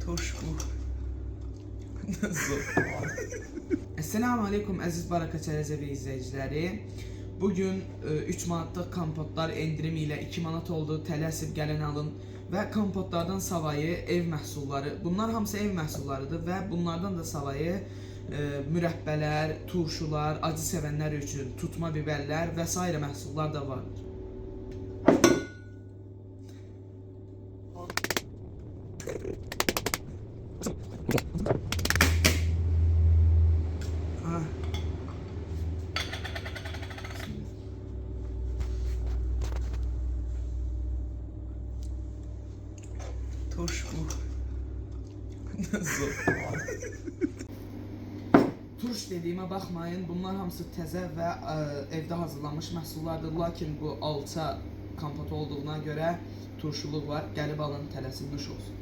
Turşu. Esselamu Aleyküm əziz Baraka Çərəzəvi izləyiciləri. Bugün 3 manatlıq kompotlar endirimi ilə 2 manat oldu. Tələsib gələn alın və kompotlardan savayı ev məhsulları. Bunlar hamısı ev məhsullarıdır və bunlardan da savayı mürəbbələr, turşular, acı sevənlər üçün tutma biberlər və s. məhsullar da var. Turşu. Turş dediğime bakmayın, bunlar hamısı təzə və evdə hazırlanmış məhsullardır. Lakin bu alça kompot olduğuna görə turşuluq var. Gəlib alın, tələsib nuş olsun.